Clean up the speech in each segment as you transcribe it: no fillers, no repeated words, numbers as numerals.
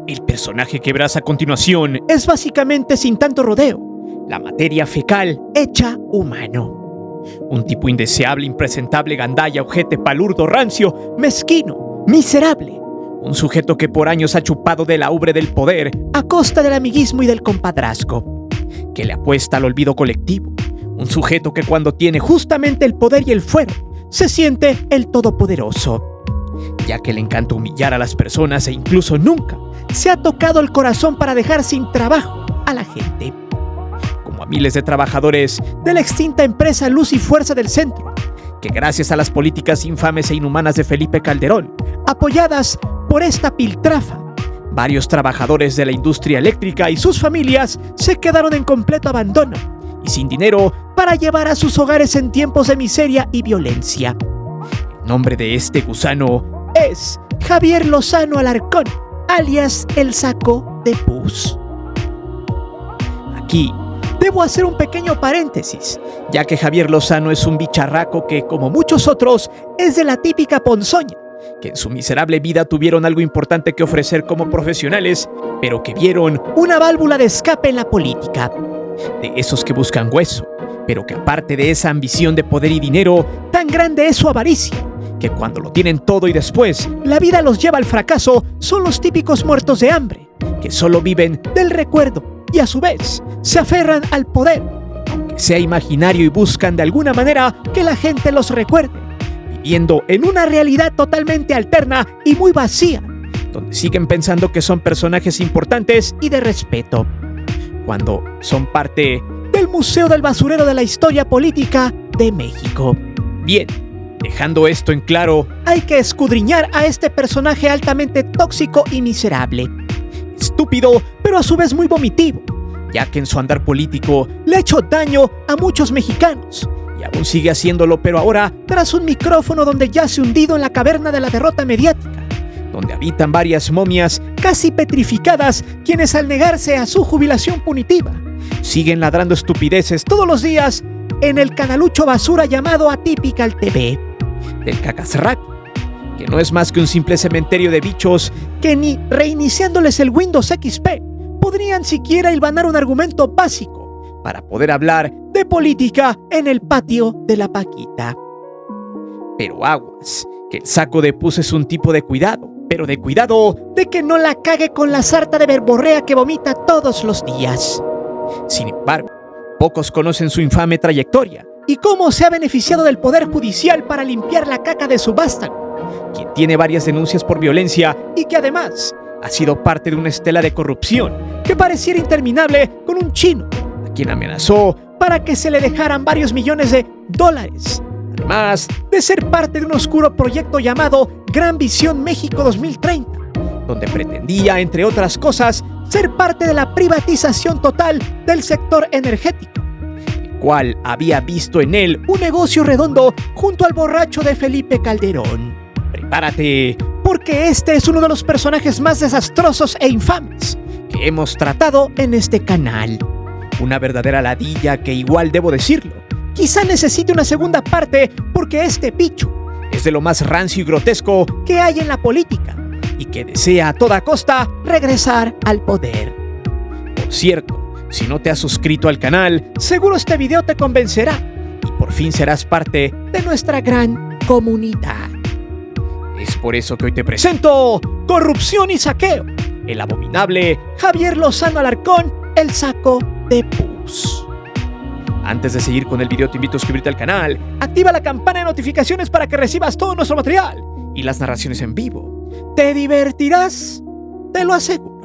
El personaje que verás a continuación es básicamente, sin tanto rodeo, la materia fecal hecha humano. Un tipo indeseable, impresentable, gandalla, ojete, palurdo, rancio, mezquino, miserable. Un sujeto que por años ha chupado de la ubre del poder a costa del amiguismo y del compadrazgo. Que le apuesta al olvido colectivo. Un sujeto que cuando tiene justamente el poder y el fuero, se siente el todopoderoso. Ya que le encanta humillar a las personas e incluso nunca se ha tocado el corazón para dejar sin trabajo a la gente. Como a miles de trabajadores de la extinta empresa Luz y Fuerza del Centro, que gracias a las políticas infames e inhumanas de Felipe Calderón, apoyadas por esta piltrafa, varios trabajadores de la industria eléctrica y sus familias se quedaron en completo abandono y sin dinero para llevar a sus hogares en tiempos de miseria y violencia. El nombre de este gusano es Javier Lozano Alarcón, alias el Saco de Pus. Aquí debo hacer un pequeño paréntesis, ya que Javier Lozano es un bicharraco que, como muchos otros, es de la típica ponzoña, que en su miserable vida tuvieron algo importante que ofrecer como profesionales, pero que vieron una válvula de escape en la política. De esos que buscan hueso, pero que aparte de esa ambición de poder y dinero, tan grande es su avaricia, que cuando lo tienen todo y después la vida los lleva al fracaso, son los típicos muertos de hambre, que solo viven del recuerdo y a su vez se aferran al poder, aunque sea imaginario, y buscan de alguna manera que la gente los recuerde, viviendo en una realidad totalmente alterna y muy vacía, donde siguen pensando que son personajes importantes y de respeto, cuando son parte del Museo del Basurero de la Historia Política de México. Bien, dejando esto en claro, hay que escudriñar a este personaje altamente tóxico y miserable. Estúpido, pero a su vez muy vomitivo, ya que en su andar político le ha hecho daño a muchos mexicanos, y aún sigue haciéndolo, pero ahora tras un micrófono donde yace hundido en la caverna de la derrota mediática, donde habitan varias momias casi petrificadas, quienes al negarse a su jubilación punitiva, siguen ladrando estupideces todos los días en el canalucho basura llamado Atypical TV, del Cacasrac, que no es más que un simple cementerio de bichos que ni reiniciándoles el Windows XP podrían siquiera hilvanar un argumento básico para poder hablar de política en el patio de la Paquita. Pero aguas, que el Saco de Pus es un tipo de cuidado, pero de cuidado de que no la cague con la sarta de verborrea que vomita todos los días. Sin embargo, pocos conocen su infame trayectoria y cómo se ha beneficiado del Poder Judicial para limpiar la caca de su vástago, quien tiene varias denuncias por violencia y que además ha sido parte de una estela de corrupción que pareciera interminable con un chino, a quien amenazó para que se le dejaran varios millones de dólares, además de ser parte de un oscuro proyecto llamado Gran Visión México 2030, donde pretendía, entre otras cosas, ser parte de la privatización total del sector energético, el cual había visto en él un negocio redondo junto al borracho de Felipe Calderón. Prepárate, porque este es uno de los personajes más desastrosos e infames que hemos tratado en este canal. Una verdadera ladilla que, igual debo decirlo, quizá necesite una segunda parte, porque este bicho es de lo más rancio y grotesco que hay en la política y que desea a toda costa regresar al poder. Por cierto, si no te has suscrito al canal, seguro este video te convencerá y por fin serás parte de nuestra gran comunidad. Es por eso que hoy te presento Corrupción y Saqueo, el abominable Javier Lozano Alarcón, el Saco de Pus. Antes de seguir con el video, te invito a suscribirte al canal, activa la campana de notificaciones para que recibas todo nuestro material y las narraciones en vivo. Te divertirás, te lo aseguro.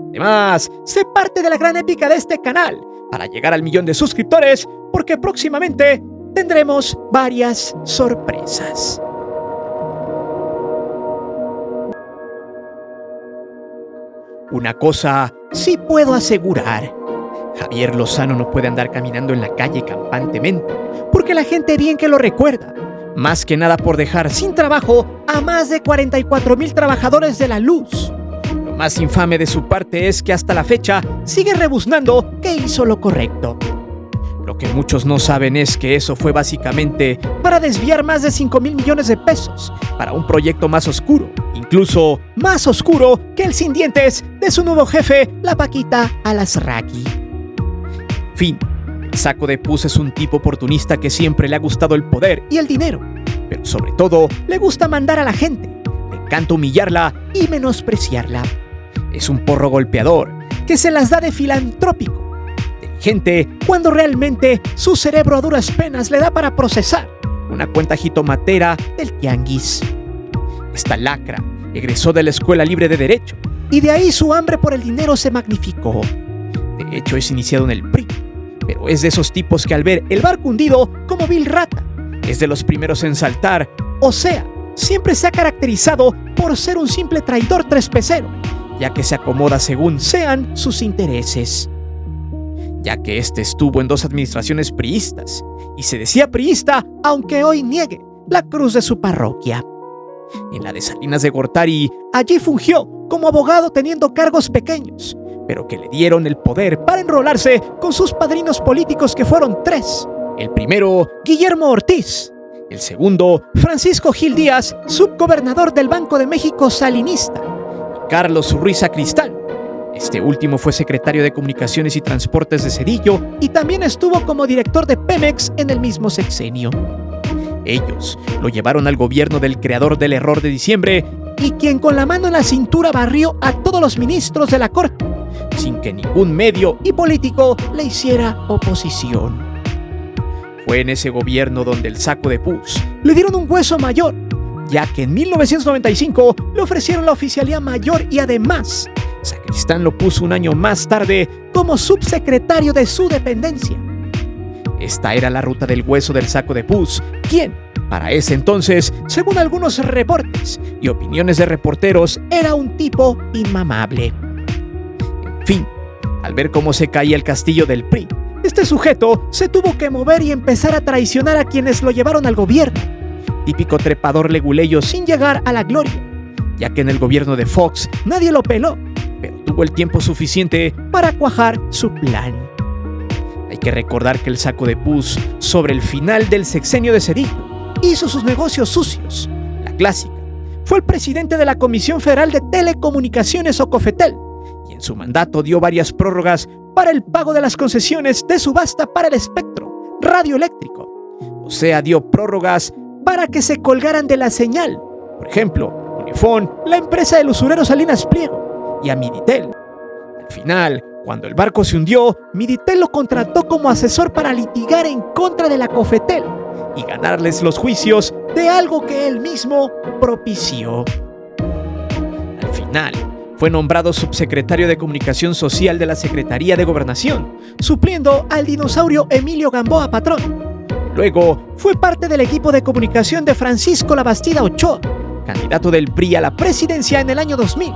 Además, sé parte de la gran épica de este canal para llegar al 1.000.000 de suscriptores, porque próximamente tendremos varias sorpresas. Una cosa sí puedo asegurar: Javier Lozano no puede andar caminando en la calle campantemente, porque la gente bien que lo recuerda, más que nada por dejar sin trabajo a más de 44,000 trabajadores de la luz. Lo más infame de su parte es que hasta la fecha sigue rebuznando que hizo lo correcto. Lo que muchos no saben es que eso fue básicamente para desviar más de 5,000 millones de pesos para un proyecto más oscuro, incluso más oscuro que el sin dientes de su nuevo jefe, la Paquita Alasraqui. Fin. El Saco de Pus es un tipo oportunista que siempre le ha gustado el poder y el dinero, pero sobre todo le gusta mandar a la gente, le encanta humillarla y menospreciarla. Es un porro golpeador que se las da de filantrópico, inteligente cuando realmente su cerebro a duras penas le da para procesar una cuenta jitomatera del tianguis. Esta lacra egresó de la Escuela Libre de Derecho y de ahí su hambre por el dinero se magnificó. De hecho, es iniciado en el PRI, pero es de esos tipos que al ver el barco hundido como vil rata, es de los primeros en saltar, o sea, siempre se ha caracterizado por ser un simple traidor trespecero, ya que se acomoda según sean sus intereses. Ya que este estuvo en 2 administraciones priistas, y se decía priista aunque hoy niegue la cruz de su parroquia. En la de Salinas de Gortari, allí fungió como abogado teniendo cargos pequeños, pero que le dieron el poder para enrolarse con sus padrinos políticos que fueron 3. El primero, Guillermo Ortiz. El segundo, Francisco Gil Díaz, subgobernador del Banco de México salinista. Y Carlos Ruiz Sacristán. Este último fue secretario de Comunicaciones y Transportes de Zedillo y también estuvo como director de Pemex en el mismo sexenio. Ellos lo llevaron al gobierno del creador del error de diciembre y quien con la mano en la cintura barrió a todos los ministros de la corte, sin que ningún medio y político le hiciera oposición. Fue en ese gobierno donde el Saco de Pus le dieron un hueso mayor, ya que en 1995 le ofrecieron la oficialía mayor y además Sacristán lo puso un año más tarde como subsecretario de su dependencia. Esta era la ruta del hueso del Saco de Pus, quien, para ese entonces, según algunos reportes y opiniones de reporteros, era un tipo inmamable. En fin, al ver cómo se caía el castillo del PRI, este sujeto se tuvo que mover y empezar a traicionar a quienes lo llevaron al gobierno. Típico trepador leguleyo sin llegar a la gloria, ya que en el gobierno de Fox nadie lo peló, pero tuvo el tiempo suficiente para cuajar su plan. Hay que recordar que el Saco de Pus, sobre el final del sexenio de Zedillo, hizo sus negocios sucios, la clásica. Fue el presidente de la Comisión Federal de Telecomunicaciones o COFETEL, y en su mandato dio varias prórrogas para el pago de las concesiones de subasta para el espectro radioeléctrico. O sea, dio prórrogas para que se colgaran de la señal. Por ejemplo, Unifón, la empresa del usurero Salinas Pliego, y a Miditel. Al final, cuando el barco se hundió, Miditel lo contrató como asesor para litigar en contra de la COFETEL y ganarles los juicios de algo que él mismo propició. Al final, fue nombrado subsecretario de Comunicación Social de la Secretaría de Gobernación, supliendo al dinosaurio Emilio Gamboa Patrón. Luego, fue parte del equipo de comunicación de Francisco Labastida Ochoa, candidato del PRI a la presidencia en el año 2000.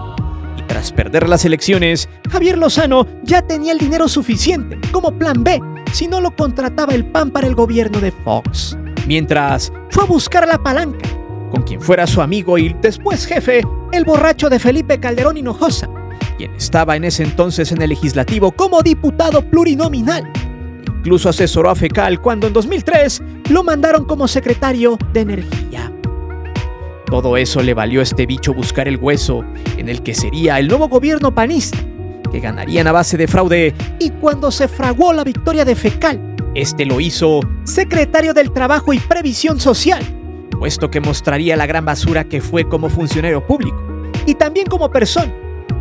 Y tras perder las elecciones, Javier Lozano ya tenía el dinero suficiente como plan B si no lo contrataba el PAN para el gobierno de Fox. Mientras, fue a buscar la palanca con quien fuera su amigo y después jefe, el borracho de Felipe Calderón Hinojosa, quien estaba en ese entonces en el legislativo como diputado plurinominal. Incluso asesoró a Fecal cuando en 2003 lo mandaron como secretario de Energía. Todo eso le valió a este bicho buscar el hueso en el que sería el nuevo gobierno panista, que ganarían a base de fraude, y cuando se fraguó la victoria de Fecal, este lo hizo secretario del Trabajo y Previsión Social, puesto que mostraría la gran basura que fue como funcionario público y también como persona,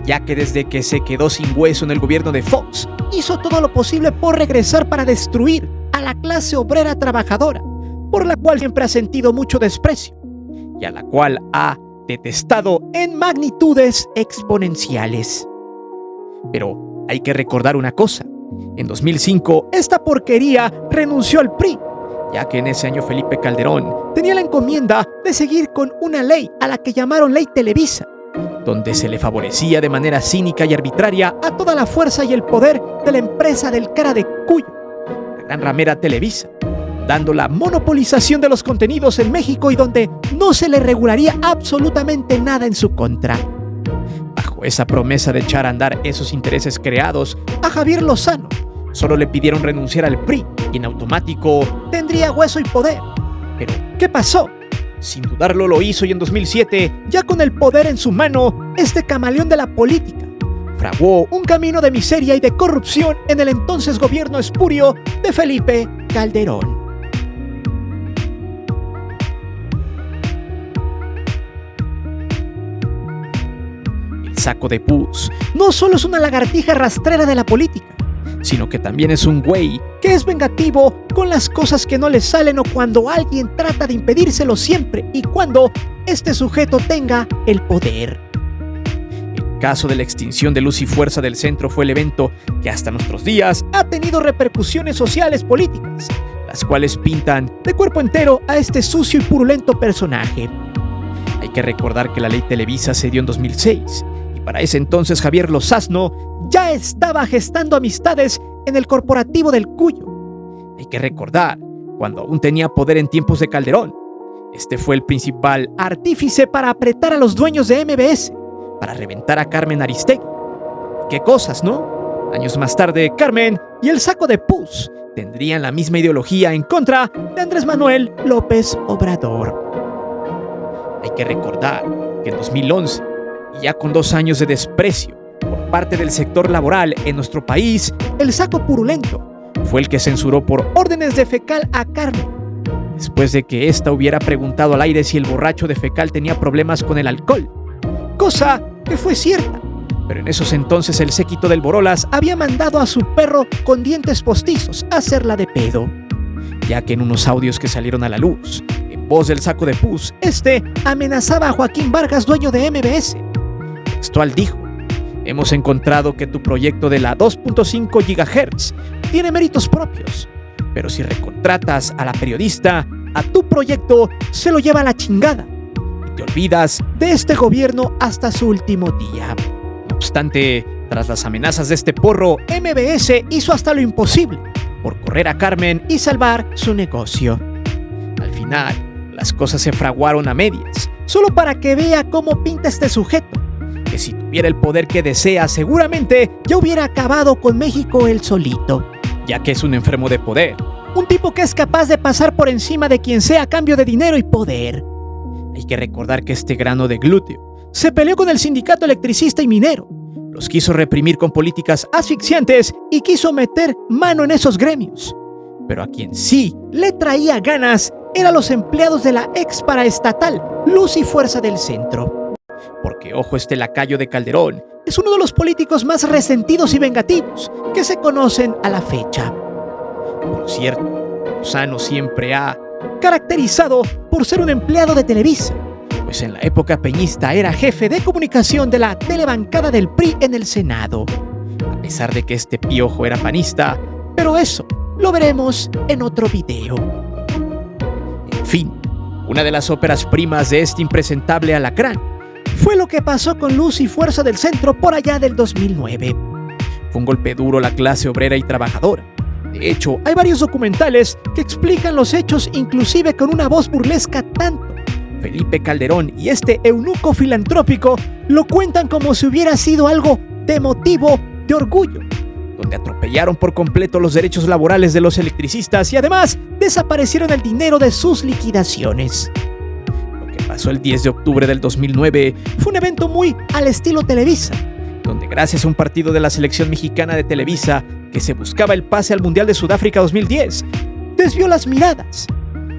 ya que desde que se quedó sin hueso en el gobierno de Fox, hizo todo lo posible por regresar para destruir a la clase obrera trabajadora, por la cual siempre ha sentido mucho desprecio y a la cual ha detestado en magnitudes exponenciales. Pero hay que recordar una cosa: en 2005 esta porquería renunció al PRI, ya que en ese año Felipe Calderón tenía la encomienda de seguir con una ley a la que llamaron Ley Televisa, donde se le favorecía de manera cínica y arbitraria a toda la fuerza y el poder de la empresa del cara de cuyo, la gran ramera Televisa, dando la monopolización de los contenidos en México y donde no se le regularía absolutamente nada en su contra. Bajo esa promesa de echar a andar esos intereses creados, a Javier Lozano solo le pidieron renunciar al PRI y en automático tendría hueso y poder. Pero, ¿qué pasó? Sin dudarlo lo hizo y en 2007, ya con el poder en su mano, este camaleón de la política fraguó un camino de miseria y de corrupción en el entonces gobierno espurio de Felipe Calderón. El saco de pus no solo es una lagartija rastrera de la política, sino que también es un güey que es vengativo con las cosas que no le salen o cuando alguien trata de impedírselo siempre y cuando este sujeto tenga el poder. El caso de la extinción de Luz y Fuerza del Centro fue el evento que hasta nuestros días ha tenido repercusiones sociales políticas, las cuales pintan de cuerpo entero a este sucio y purulento personaje. Hay que recordar que la ley Televisa se dio en 2006 y para ese entonces Javier Lozano ya estaba gestando amistades en el corporativo del Cuyo. Hay que recordar cuando aún tenía poder en tiempos de Calderón. Este fue el principal artífice para apretar a los dueños de MBS, para reventar a Carmen Aristegui. ¿Qué cosas, no? Años más tarde, Carmen y el saco de pus tendrían la misma ideología en contra de Andrés Manuel López Obrador. Hay que recordar que en 2011, y ya con 2 años de desprecio por parte del sector laboral en nuestro país, el saco purulento fue el que censuró por órdenes de Fecal a Carmen, después de que ésta hubiera preguntado al aire si el borracho de Fecal tenía problemas con el alcohol, cosa que fue cierta, pero en esos entonces el séquito del Borolas había mandado a su perro con dientes postizos a hacerla de pedo, ya que en unos audios que salieron a la luz, en voz del saco de pus, amenazaba a Joaquín Vargas, dueño de MBS. Textual dijo: hemos encontrado que tu proyecto de la 2.5 GHz tiene méritos propios, pero si recontratas a la periodista, a tu proyecto se lo lleva a la chingada y te olvidas de este gobierno hasta su último día. No obstante, tras las amenazas de este porro, MBS hizo hasta lo imposible por correr a Carmen y salvar su negocio. Al final, las cosas se fraguaron a medias, solo para que vea cómo pinta este sujeto, que si tuviera el poder que desea, seguramente ya hubiera acabado con México él solito, ya que es un enfermo de poder, un tipo que es capaz de pasar por encima de quien sea a cambio de dinero y poder. Hay que recordar que este grano de glúteo se peleó con el sindicato electricista y minero, los quiso reprimir con políticas asfixiantes y quiso meter mano en esos gremios. Pero a quien sí le traía ganas eran los empleados de la ex paraestatal Luz y Fuerza del Centro. Porque, ojo, este lacayo de Calderón es uno de los políticos más resentidos y vengativos que se conocen a la fecha. Por cierto, Lozano siempre ha caracterizado por ser un empleado de Televisa, pues en la época peñista era jefe de comunicación de la telebancada del PRI en el Senado, a pesar de que este piojo era panista, pero eso lo veremos en otro video. En fin, una de las óperas primas de este impresentable alacrán fue lo que pasó con Luz y Fuerza del Centro por allá del 2009. Fue un golpe duro a la clase obrera y trabajadora. De hecho, hay varios documentales que explican los hechos, inclusive con una voz burlesca tanto. Felipe Calderón y este eunuco filantrópico lo cuentan como si hubiera sido algo de motivo de orgullo, donde atropellaron por completo los derechos laborales de los electricistas y además desaparecieron el dinero de sus liquidaciones. Lo que pasó el 10 de octubre del 2009 fue un evento muy al estilo Televisa, donde gracias a un partido de la selección mexicana de Televisa que se buscaba el pase al Mundial de Sudáfrica 2010, desvió las miradas,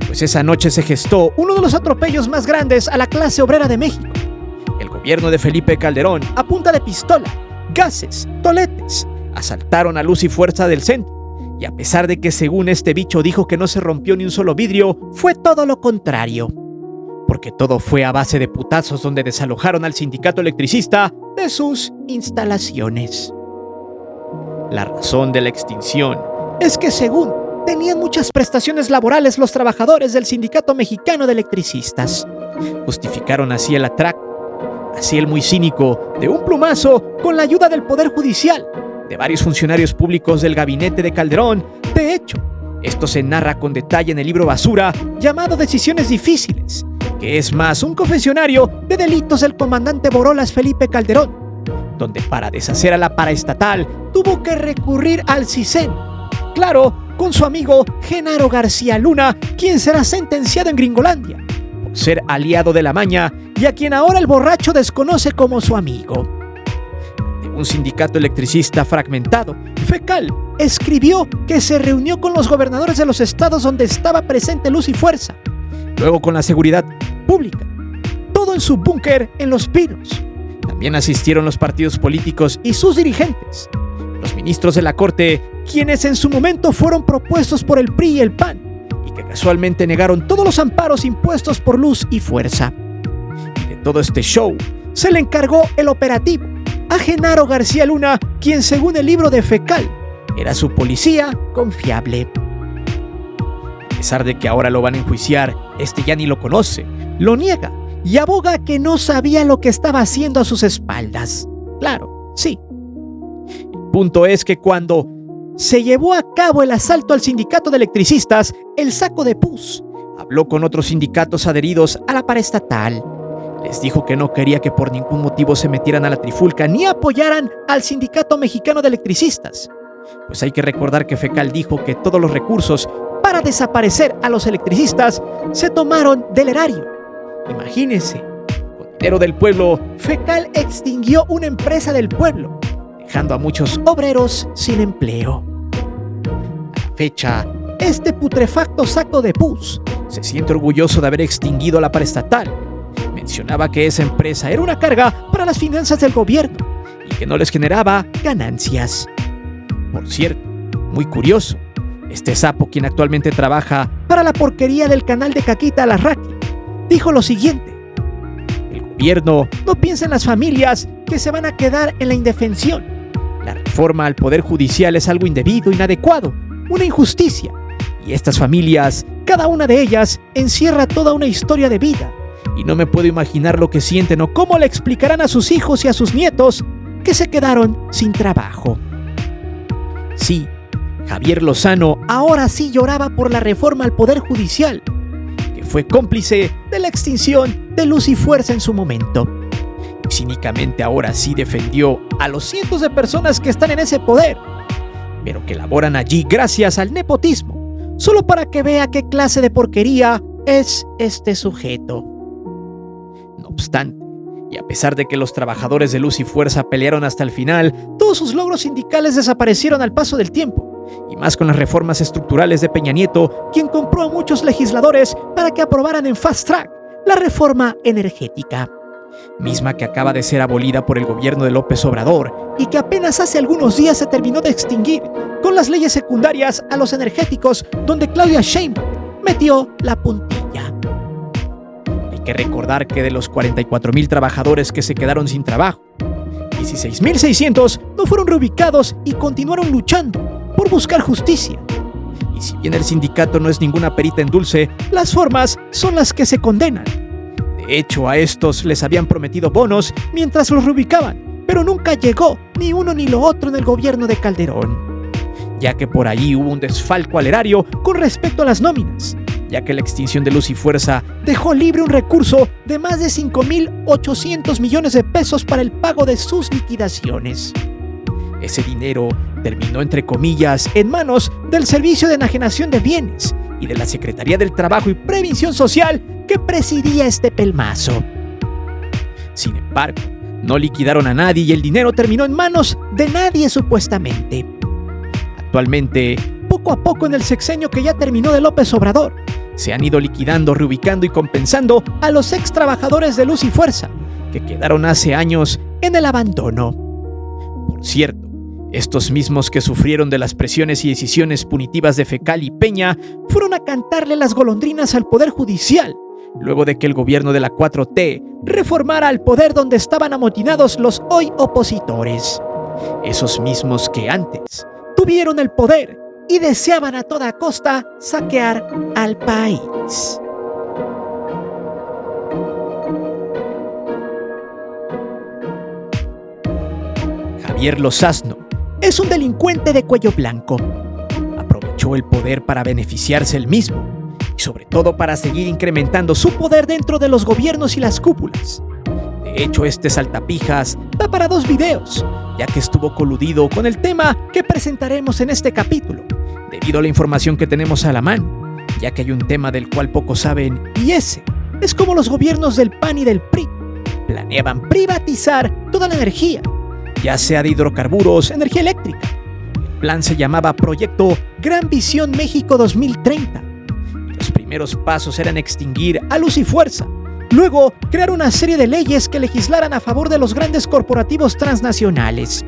pues esa noche se gestó uno de los atropellos más grandes a la clase obrera de México. El gobierno de Felipe Calderón, a punta de pistola, gases, toletes, asaltaron a Luz y Fuerza del Centro, y a pesar de que según este bicho dijo que no se rompió ni un solo vidrio, fue todo lo contrario, porque todo fue a base de putazos donde desalojaron al sindicato electricista de sus instalaciones. La razón de la extinción es que según tenían muchas prestaciones laborales los trabajadores del Sindicato Mexicano de Electricistas. Justificaron así el atraco, así el muy cínico, de un plumazo con la ayuda del Poder Judicial, de varios funcionarios públicos del gabinete de Calderón. De hecho, esto se narra con detalle en el libro basura llamado Decisiones Difíciles, que es más un confesionario de delitos del comandante Borolas Felipe Calderón, donde para deshacer a la paraestatal tuvo que recurrir al CISEN. Claro, con su amigo Genaro García Luna, quien será sentenciado en Gringolandia por ser aliado de la maña y a quien ahora el borracho desconoce como su amigo. De un sindicato electricista fragmentado, FECAL escribió que se reunió con los gobernadores de los estados donde estaba presente Luz y Fuerza, luego con la seguridad pública, todo en su búnker en Los Pinos. También asistieron los partidos políticos y sus dirigentes, los ministros de la Corte, quienes en su momento fueron propuestos por el PRI y el PAN, y que casualmente negaron todos los amparos impuestos por Luz y Fuerza. Y de todo este show se le encargó el operativo a Genaro García Luna, quien según el libro de FECAL era su policía confiable. A pesar de que ahora lo van a enjuiciar, este ya ni lo conoce, lo niega y aboga que no sabía lo que estaba haciendo a sus espaldas. Claro, sí. El punto es que cuando se llevó a cabo el asalto al sindicato de electricistas, el Saco de Pus habló con otros sindicatos adheridos a la paraestatal. Les dijo que no quería que por ningún motivo se metieran a la trifulca ni apoyaran al Sindicato Mexicano de Electricistas. Pues hay que recordar que FECAL dijo que todos los recursos para desaparecer a los electricistas se tomaron del erario. Imagínense, con dinero del pueblo, FECAL extinguió una empresa del pueblo, dejando a muchos obreros sin empleo. A la fecha, este putrefacto Saco de Pus se siente orgulloso de haber extinguido a la paraestatal. Mencionaba que esa empresa era una carga para las finanzas del gobierno y que no les generaba ganancias. Por cierto, muy curioso, este sapo, quien actualmente trabaja para la porquería del canal de Caquita Alarraqui, dijo lo siguiente: el gobierno no piensa en las familias que se van a quedar en la indefensión. La reforma al Poder Judicial es algo indebido, inadecuado, una injusticia. Y estas familias, cada una de ellas, encierra toda una historia de vida. Y no me puedo imaginar lo que sienten o cómo le explicarán a sus hijos y a sus nietos que se quedaron sin trabajo. Sí, Javier Lozano ahora sí lloraba por la reforma al Poder Judicial, que fue cómplice de la extinción de Luz y Fuerza en su momento. Y cínicamente ahora sí defendió a los cientos de personas que están en ese poder, pero que laboran allí gracias al nepotismo, solo para que vea qué clase de porquería es este sujeto. No obstante, y a pesar de que los trabajadores de Luz y Fuerza pelearon hasta el final, todos sus logros sindicales desaparecieron al paso del tiempo, y más con las reformas estructurales de Peña Nieto, quien compró a muchos legisladores para que aprobaran en fast track la reforma energética, misma que acaba de ser abolida por el gobierno de López Obrador y que apenas hace algunos días se terminó de extinguir con las leyes secundarias a los energéticos, donde Claudia Sheinbaum metió la puntilla. Hay que recordar que de los 44,000 trabajadores que se quedaron sin trabajo, 16,600 no fueron reubicados y continuaron luchando por buscar justicia. Y si bien el sindicato no es ninguna perita en dulce, las formas son las que se condenan. De hecho, a estos les habían prometido bonos mientras los reubicaban, pero nunca llegó ni uno ni lo otro en el gobierno de Calderón, ya que por ahí hubo un desfalco al erario con respecto a las nóminas, ya que la extinción de Luz y Fuerza dejó libre un recurso de más de 5,800 millones de pesos para el pago de sus liquidaciones. Ese dinero terminó, entre comillas, en manos del Servicio de Enajenación de Bienes y de la Secretaría del Trabajo y Previsión Social que presidía este pelmazo. Sin embargo, no liquidaron a nadie y el dinero terminó en manos de nadie supuestamente. Actualmente, poco a poco en el sexenio que ya terminó de López Obrador, se han ido liquidando, reubicando y compensando a los ex trabajadores de Luz y Fuerza, que quedaron hace años en el abandono. Por cierto, estos mismos que sufrieron de las presiones y decisiones punitivas de FECAL y Peña fueron a cantarle las golondrinas al Poder Judicial, luego de que el gobierno de la 4T reformara al poder donde estaban amotinados los hoy opositores. Esos mismos que antes tuvieron el poder y deseaban a toda costa saquear al país. Javier Lozano es un delincuente de cuello blanco. Aprovechó el poder para beneficiarse él mismo y sobre todo para seguir incrementando su poder dentro de los gobiernos y las cúpulas. De De hecho, este saltapijas da para 2 videos, ya que estuvo coludido con el tema que presentaremos en este capítulo, debido a la información que tenemos a la mano, ya que hay un tema del cual pocos saben, y ese es cómo los gobiernos del PAN y del PRI planeaban privatizar toda la energía, ya sea de hidrocarburos, energía eléctrica. El plan se llamaba Proyecto Gran Visión México 2030. Los primeros pasos eran extinguir a Luz y Fuerza, luego crear una serie de leyes que legislaran a favor de los grandes corporativos transnacionales,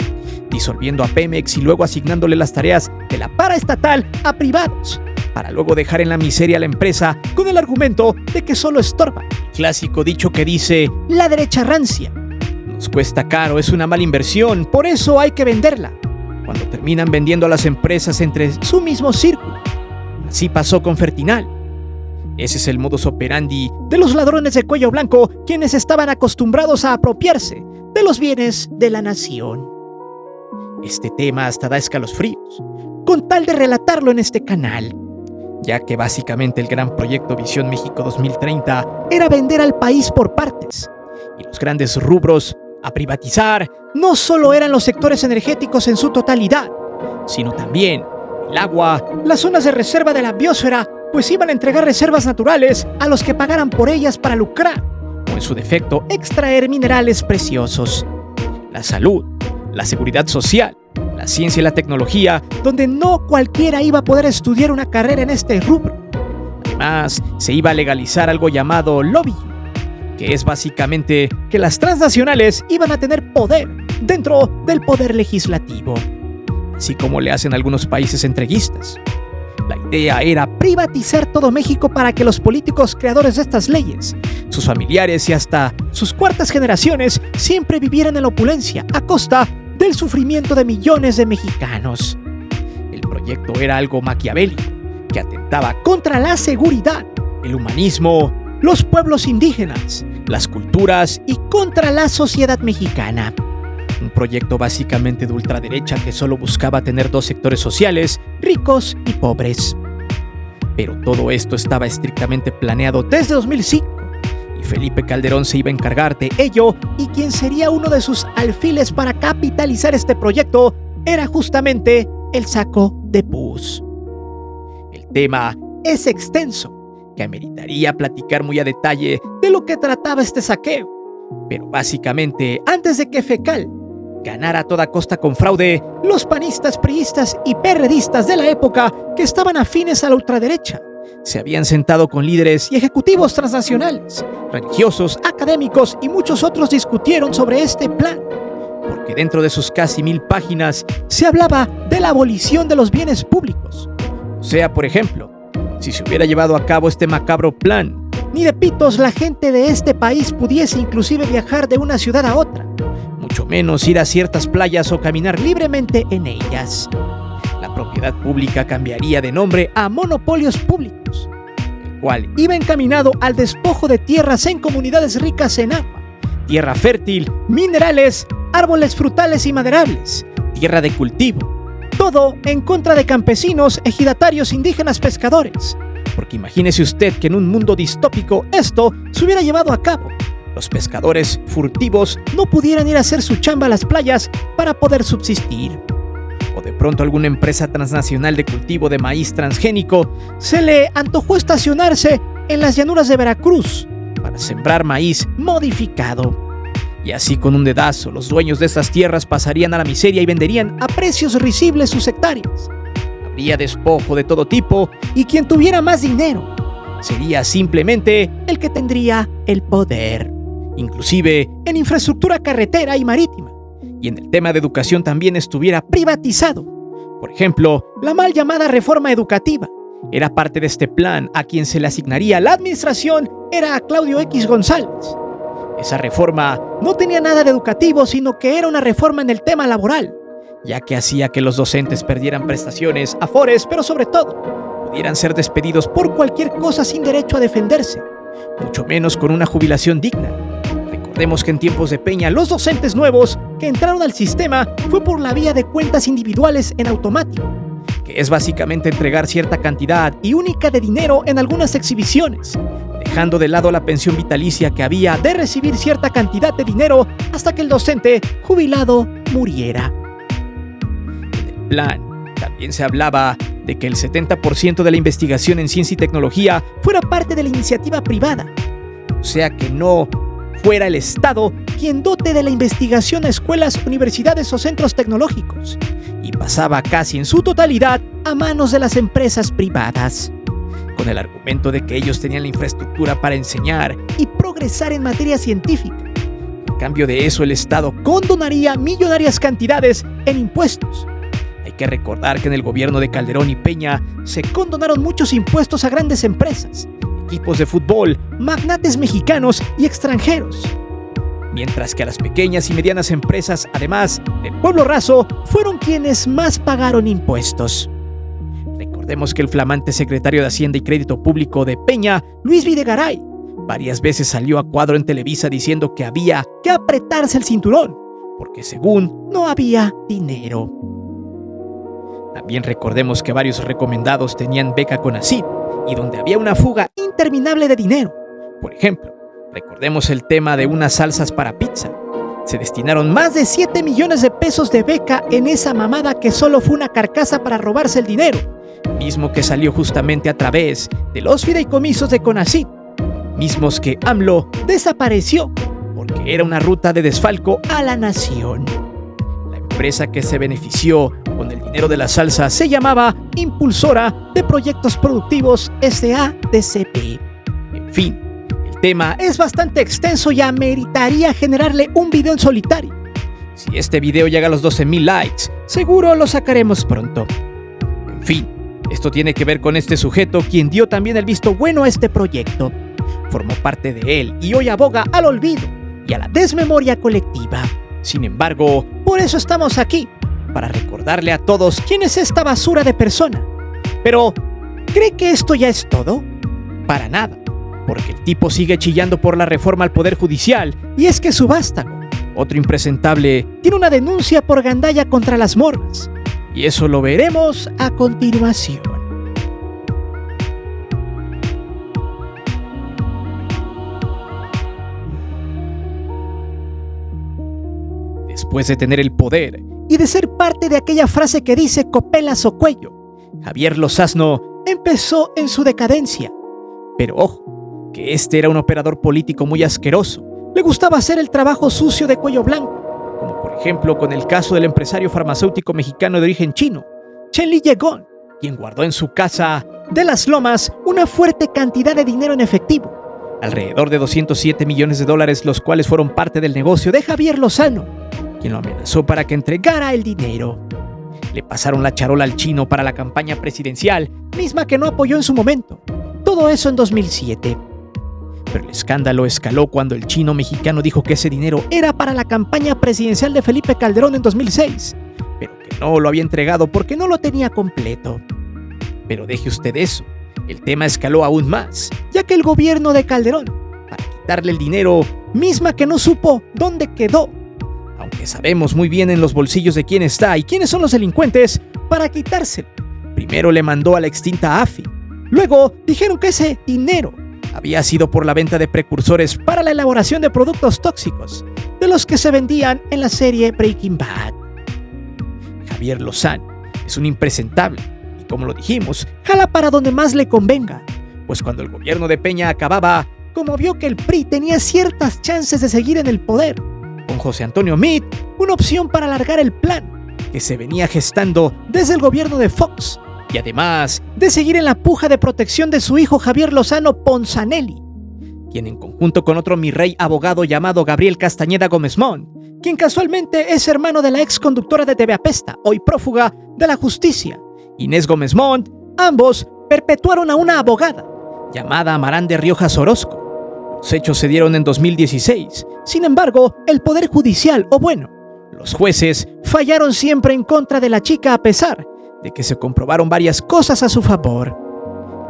disolviendo a Pemex y luego asignándole las tareas de la paraestatal a privados, para luego dejar en la miseria a la empresa con el argumento de que solo estorba. Clásico dicho que dice, la derecha rancia. Nos cuesta caro, es una mala inversión, por eso hay que venderla, cuando terminan vendiendo a las empresas entre su mismo círculo. Así pasó con Fertinal. Ese es el modus operandi de los ladrones de cuello blanco, quienes estaban acostumbrados a apropiarse de los bienes de la nación. Este tema hasta da escalofríos, con tal de relatarlo en este canal, ya que básicamente el gran proyecto Visión México 2030 era vender al país por partes, y los grandes rubros a privatizar no solo eran los sectores energéticos en su totalidad, sino también el agua, las zonas de reserva de la biosfera, pues iban a entregar reservas naturales a los que pagaran por ellas para lucrar, o en su defecto extraer minerales preciosos. La salud, la seguridad social, la ciencia y la tecnología, donde no cualquiera iba a poder estudiar una carrera en este rubro. Además, se iba a legalizar algo llamado lobbying, que es básicamente que las transnacionales iban a tener poder dentro del poder legislativo, así como le hacen algunos países entreguistas. La idea era privatizar todo México para que los políticos creadores de estas leyes, sus familiares y hasta sus cuartas generaciones siempre vivieran en la opulencia a costa del sufrimiento de millones de mexicanos. El proyecto era algo maquiavélico, que atentaba contra la seguridad, el humanismo, los pueblos indígenas, las culturas y contra la sociedad mexicana. Un proyecto básicamente de ultraderecha que solo buscaba tener 2 sectores sociales, ricos y pobres. Pero todo esto estaba estrictamente planeado desde 2005, y Felipe Calderón se iba a encargar de ello, y quien sería uno de sus alfiles para capitalizar este proyecto era justamente el saco de pus. El tema es extenso, que ameritaría platicar muy a detalle de lo que trataba este saqueo, pero básicamente, antes de que Fecal ganara a toda costa con fraude, los panistas, priistas y perredistas de la época, que estaban afines a la ultraderecha, se habían sentado con líderes y ejecutivos transnacionales, religiosos, académicos y muchos otros discutieron sobre este plan, porque dentro de sus casi 1000 páginas se hablaba de la abolición de los bienes públicos. O sea, por ejemplo, si se hubiera llevado a cabo este macabro plan, ni de pitos la gente de este país pudiese inclusive viajar de una ciudad a otra, mucho menos ir a ciertas playas o caminar libremente en ellas. La propiedad pública cambiaría de nombre a monopolios públicos, el cual iba encaminado al despojo de tierras en comunidades ricas en agua, tierra fértil, minerales, árboles frutales y maderables, tierra de cultivo, todo en contra de campesinos, ejidatarios, indígenas, pescadores. Porque imagínese usted que en un mundo distópico esto se hubiera llevado a cabo. Los pescadores furtivos no pudieran ir a hacer su chamba a las playas para poder subsistir. O de pronto alguna empresa transnacional de cultivo de maíz transgénico se le antojó estacionarse en las llanuras de Veracruz para sembrar maíz modificado. Y así con un dedazo los dueños de estas tierras pasarían a la miseria y venderían a precios risibles sus hectáreas. Habría despojo de todo tipo y quien tuviera más dinero sería simplemente el que tendría el poder, inclusive en infraestructura carretera y marítima, y en el tema de educación también estuviera privatizado. Por ejemplo, la mal llamada reforma educativa era parte de este plan. A quien se le asignaría la administración era a Claudio X González. Esa reforma no tenía nada de educativo, sino que era una reforma en el tema laboral, ya que hacía que los docentes perdieran prestaciones, afores, pero sobre todo, pudieran ser despedidos por cualquier cosa sin derecho a defenderse, mucho menos con una jubilación digna. Recordemos que en tiempos de Peña, los docentes nuevos que entraron al sistema fue por la vía de cuentas individuales en automático, que es básicamente entregar cierta cantidad y única de dinero en algunas exhibiciones, dejando de lado la pensión vitalicia que había de recibir cierta cantidad de dinero hasta que el docente jubilado muriera. En el plan, también se hablaba de que el 70% de la investigación en ciencia y tecnología fuera parte de la iniciativa privada, o sea que no fuera el Estado quien dote de la investigación a escuelas, universidades o centros tecnológicos, y pasaba casi en su totalidad a manos de las empresas privadas, con el argumento de que ellos tenían la infraestructura para enseñar y progresar en materia científica. En cambio de eso, el Estado condonaría millonarias cantidades en impuestos. Hay que recordar que en el gobierno de Calderón y Peña se condonaron muchos impuestos a grandes empresas, equipos de fútbol, magnates mexicanos y extranjeros, mientras que a las pequeñas y medianas empresas, además del pueblo raso, fueron quienes más pagaron impuestos. Recordemos que el flamante secretario de Hacienda y Crédito Público de Peña, Luis Videgaray, varias veces salió a cuadro en Televisa diciendo que había que apretarse el cinturón, porque según no había dinero. También recordemos que varios recomendados tenían beca CONACYT y donde había una fuga interminable de dinero. Por ejemplo, recordemos el tema de unas salsas para pizza. Se destinaron más de 7 millones de pesos de beca en esa mamada que solo fue una carcasa para robarse el dinero, mismo que salió justamente a través de los fideicomisos de CONACYT, mismos que AMLO desapareció porque era una ruta de desfalco a la nación. La empresa que se benefició con el dinero de la salsa se llamaba Impulsora de Proyectos Productivos SADCP. En fin, el tema es bastante extenso y ameritaría generarle un video en solitario. Si este video llega a los 12,000 likes, seguro lo sacaremos pronto. En fin, esto tiene que ver con este sujeto, quien dio también el visto bueno a este proyecto. Formó parte de él y hoy aboga al olvido y a la desmemoria colectiva. Sin embargo, por eso estamos aquí, para recordarle a todos quién es esta basura de persona. Pero, ¿cree que esto ya es todo? Para nada, porque el tipo sigue chillando por la reforma al Poder Judicial, y es que su vástago, otro impresentable, tiene una denuncia por gandalla contra las morras. Y eso lo veremos a continuación. Después de tener el poder y de ser parte de aquella frase que dice copelas o cuello, Javier Lozano empezó en su decadencia. Pero ojo, que este era un operador político muy asqueroso. Le gustaba hacer el trabajo sucio de cuello blanco, como por ejemplo con el caso del empresario farmacéutico mexicano de origen chino, Chen Liyegong, quien guardó en su casa de Las Lomas una fuerte cantidad de dinero en efectivo, alrededor de $207 millones, los cuales fueron parte del negocio de Javier Lozano, quien lo amenazó para que entregara el dinero. Le pasaron la charola al chino para la campaña presidencial, misma que no apoyó en su momento. Todo eso en 2007. Pero el escándalo escaló cuando el chino mexicano dijo que ese dinero era para la campaña presidencial de Felipe Calderón en 2006, pero que no lo había entregado porque no lo tenía completo. Pero deje usted eso, el tema escaló aún más, ya que el gobierno de Calderón, para quitarle el dinero, misma que no supo dónde quedó, aunque sabemos muy bien en los bolsillos de quién está y quiénes son los delincuentes, para quitárselo, primero le mandó a la extinta AFI. Luego dijeron que ese dinero había sido por la venta de precursores para la elaboración de productos tóxicos, de los que se vendían en la serie Breaking Bad. Javier Lozano es un impresentable y, como lo dijimos, jala para donde más le convenga, pues cuando el gobierno de Peña acababa, como vio que el PRI tenía ciertas chances de seguir en el poder, con José Antonio Meade, una opción para alargar el plan que se venía gestando desde el gobierno de Fox, y además de seguir en la puja de protección de su hijo Javier Lozano Ponzanelli, quien en conjunto con otro mi rey abogado llamado Gabriel Castañeda Gómez Montt, quien casualmente es hermano de la ex conductora de TV Apesta, hoy prófuga de la justicia, Inés Gómez Montt, ambos perpetuaron a una abogada llamada Amarán de Riojas Orozco. Los hechos se dieron en 2016, sin embargo, el Poder Judicial, o bueno, los jueces, fallaron siempre en contra de la chica a pesar de que se comprobaron varias cosas a su favor.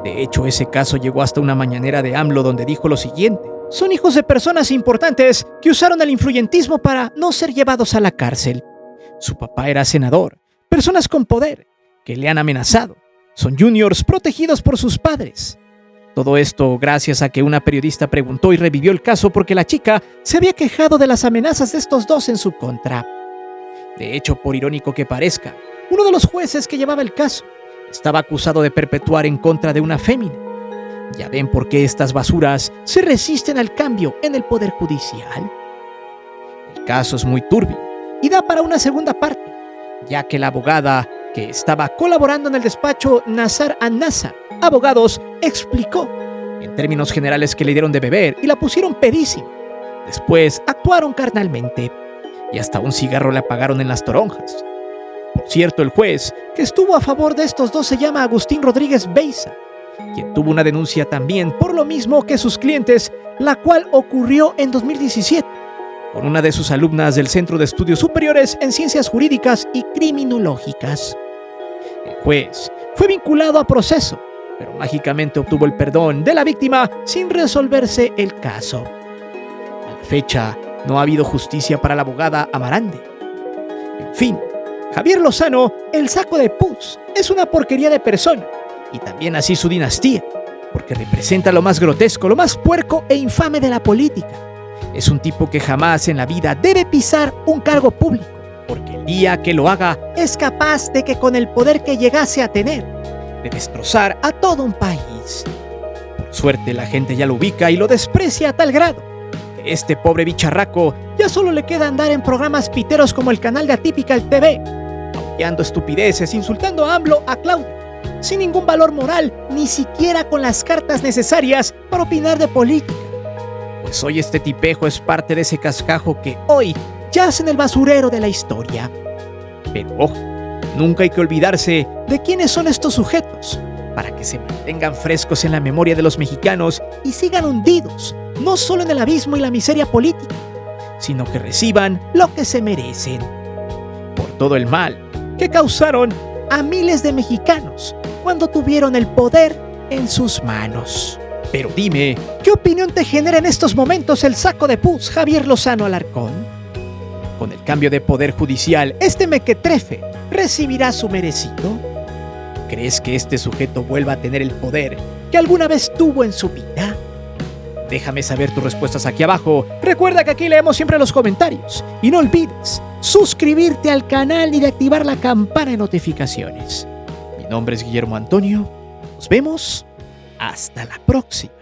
De hecho, ese caso llegó hasta una mañanera de AMLO donde dijo lo siguiente: son hijos de personas importantes que usaron el influyentismo para no ser llevados a la cárcel. Su papá era senador, personas con poder que le han amenazado. Son juniors protegidos por sus padres. Todo esto gracias a que una periodista preguntó y revivió el caso porque la chica se había quejado de las amenazas de estos dos en su contra. De hecho, por irónico que parezca, uno de los jueces que llevaba el caso estaba acusado de perpetuar en contra de una fémina. Ya ven por qué estas basuras se resisten al cambio en el poder judicial. El caso es muy turbio y da para una segunda parte, ya que la abogada que estaba colaborando en el despacho Nazar an-Nazar Abogados explicó en términos generales que le dieron de beber y la pusieron pedísima. Después actuaron carnalmente y hasta un cigarro le apagaron en las toronjas. Por cierto, el juez que estuvo a favor de estos dos se llama Agustín Rodríguez Beiza, quien tuvo una denuncia también por lo mismo que sus clientes, la cual ocurrió en 2017 con una de sus alumnas del Centro de Estudios Superiores en Ciencias Jurídicas y Criminológicas. El juez fue vinculado a proceso, pero mágicamente obtuvo el perdón de la víctima sin resolverse el caso. A la fecha, no ha habido justicia para la abogada Amarande. En fin, Javier Lozano, el saco de pus, es una porquería de persona, y también así su dinastía, porque representa lo más grotesco, lo más puerco e infame de la política. Es un tipo que jamás en la vida debe pisar un cargo público, porque el día que lo haga es capaz de que con el poder que llegase a tener, de destrozar a todo un país. Por suerte la gente ya lo ubica y lo desprecia a tal grado que este pobre bicharraco ya solo le queda andar en programas piteros como el canal de Atypical TV, aullando estupideces, insultando a AMLO, a Claudia, sin ningún valor moral, ni siquiera con las cartas necesarias para opinar de política. Pues hoy este tipejo es parte de ese cascajo que hoy yace en el basurero de la historia. Pero ojo, nunca hay que olvidarse de quiénes son estos sujetos, para que se mantengan frescos en la memoria de los mexicanos y sigan hundidos, no solo en el abismo y la miseria política, sino que reciban lo que se merecen, por todo el mal que causaron a miles de mexicanos cuando tuvieron el poder en sus manos. Pero dime, ¿qué opinión te genera en estos momentos el saco de pus Javier Lozano Alarcón? Con el cambio de poder judicial, ¿este mequetrefe recibirá su merecido? ¿Crees que este sujeto vuelva a tener el poder que alguna vez tuvo en su vida? Déjame saber tus respuestas aquí abajo. Recuerda que aquí leemos siempre los comentarios. Y no olvides suscribirte al canal y de activar la campana de notificaciones. Mi nombre es Guillermo Antonio. Nos vemos. Hasta la próxima.